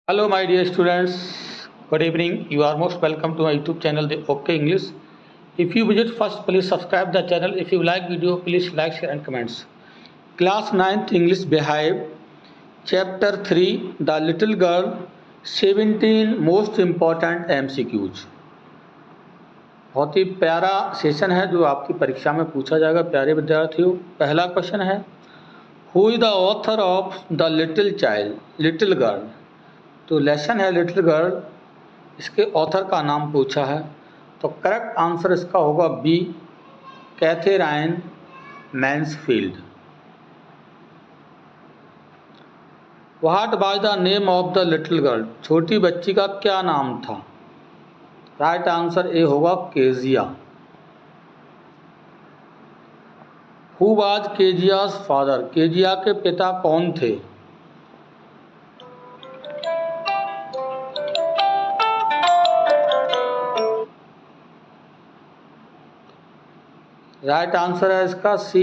Hello, my dear students. Good evening. You are most welcome to my YouTube channel, The OK English. If you visit first, please subscribe the channel. If you like video, please like, share, and comments. Class 9th English Beehive, Chapter 3, The Little Girl, 17 Most Important MCQs. बहुत ही प्यारा session है जो आपकी परीक्षा में पूछा जाएगा प्यारे विद्यार्थियों। पहला क्वेश्चन है, who is the author of the little child, little girl. तो लेसन है लिटिल गर्ल, इसके ऑथर का नाम पूछा है। तो करेक्ट आंसर इसका होगा B, Katherine Mansfield. What was the name of the little girl, छोटी बच्ची का क्या नाम था। राइट आंसर ए होगा Kezia. Who was Kezia's father, Kezia के पिता कौन थे। राइट आंसर है इसका सी,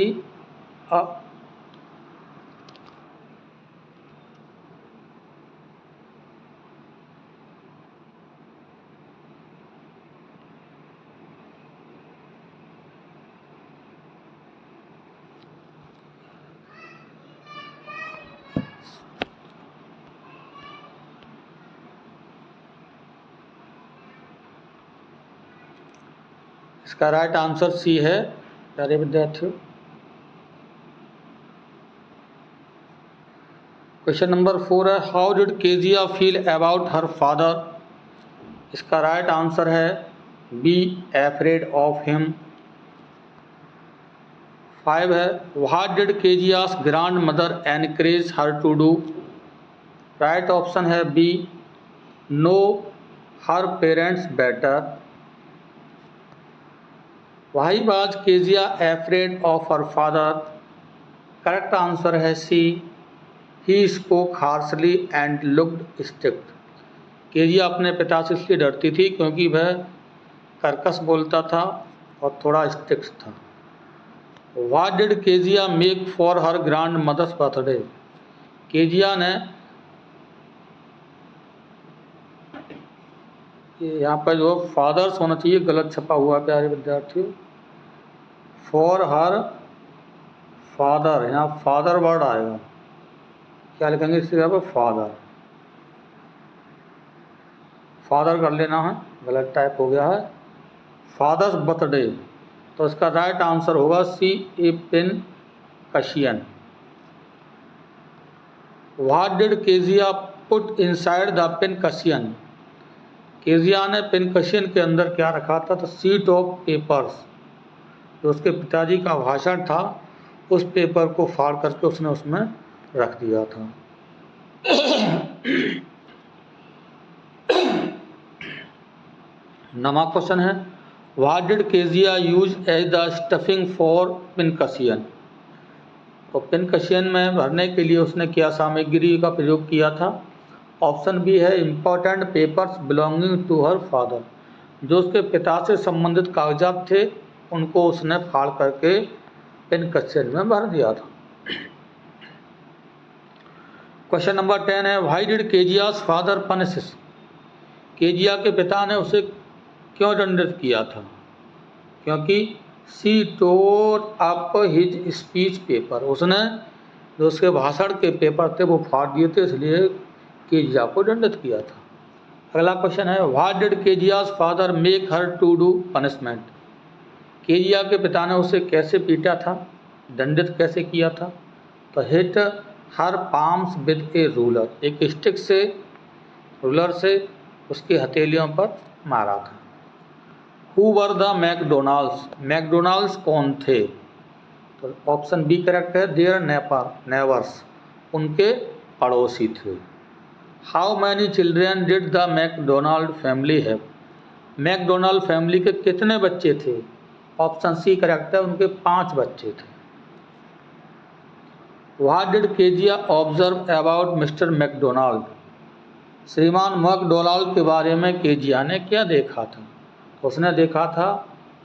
इसका राइट आंसर सी है प्यारे विद्यार्थियों। क्वेश्चन नंबर 4 है, how did Kezia feel about her father. इसका राइट आंसर है बी, एफ्रेड ऑफ हिम। 5 है, what did Kezia's grandmother encourage her to do. Right option है B, know her parents better. Why was Kezia afraid of her father? Correct answer है C. He spoke harshly and looked strict. Kezia अपने पिता से इसलिए डरती थी क्योंकि वह कर्कश बोलता था और थोड़ा स्ट्रिक्ट था। What did Kezia make for her grandmother's birthday? Kezia ने यहाँ पर जो फादर्स होना चाहिए गलत छपा हुआ है प्यारे विद्यार्थियों। फॉर हर फादर, यहाँ फादर वर्ड आएगा, क्या लिखेंगे इसकी जगह पर फादर, फादर कर लेना है, गलत टाइप हो गया है। फादर्स बर्थडे, तो इसका राइट आंसर होगा C, a pincushion. What did Kezia put inside the pincushion. Kezia ने पिन कशियन के अंदर क्या रखा था, तो शीट ऑफ पेपर्स, जो उसके पिताजी का भाषण था उस पेपर को फाड़ करके उसने उसमें रख दिया था। नवा क्वेश्चन है, what did Kezia use as the stuffing for pincushion. तो पिनकशियन में भरने के लिए उसने क्या सामग्री का प्रयोग किया था। ऑप्शन बी है, important papers belonging to her father, जो उसके पिता से संबंधित कागजात थे उनको उसने फाड़ करके पिनकशियन में भर दिया था। क्वेश्चन नंबर 10 है, why did Kezia's father punish. Kezia के पिता ने उसे क्यों दंडित किया था, क्योंकि she tore up his speech paper, उसने जो उसके भाषण के पेपर थे वो फाड़ दिए थे, इसलिए केजिया को दंडित किया था। अगला क्वेश्चन है, what did Kezia's father make her to do punishment. Kezia के पिता ने उसे कैसे पीटा था, दंडित कैसे किया था। तो hit her palms with a ruler, एक स्टिक से, रूलर से उसकी हथेलियों पर मारा था। Who were the McDonalds, McDonalds कौन थे। तो ऑप्शन बी करेक्ट है, देयर नेबर्स, उनके पड़ोसी थे। How many children did the McDonald family have. McDonald family के कितने बच्चे थे। ऑप्शन सी करेक्ट है, उनके 5 बच्चे थे। What did Kezia observe about Mister McDonald. श्रीमान मैकडोनाल्ड के बारे में केजिया ने क्या देखा था। उसने देखा था,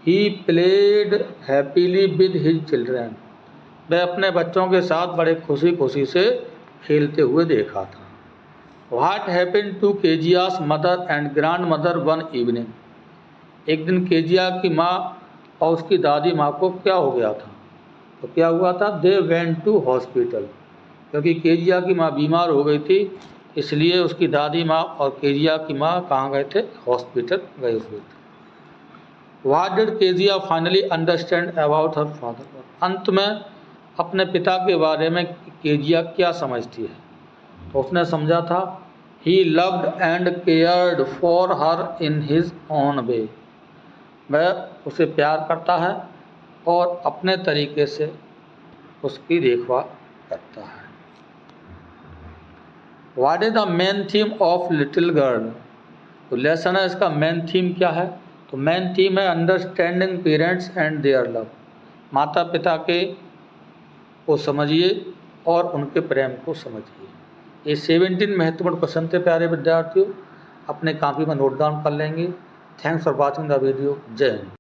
he played happily with his children, वह अपने बच्चों के साथ बड़े खुशी खुशी से खेलते हुए देखा था। What happened to Kezia's mother and grand mother one evening. एक दिन केजिया की माँ और उसकी दादी माँ को क्या हो गया था? तो क्या हुआ था? They went to hospital. क्योंकि केजिया की माँ बीमार हो गई थी, इसलिए उसकी दादी माँ और केजिया की माँ कहाँ गए थे? हॉस्पिटल गए हुए थे। What did Kezia finally understand about her father. अंत में अपने पिता के बारे में केजिया क्या समझती है? तो उसने समझा था he loved and cared for her in his own way. वह उसे प्यार करता है और अपने तरीके से उसकी देखभाल करता है। What is the main theme of little girl. तो लेसन है, इसका मेन थीम क्या है? तो मेन थीम है understanding parents and their love. माता पिता के को समझिए और उनके प्रेम को समझिए। ये 17 महत्वपूर्ण क्वेश्चन थे प्यारे विद्यार्थियों, अपने कॉपी में नोट डाउन कर लेंगे। Thanks for watching the video. जय हिंद।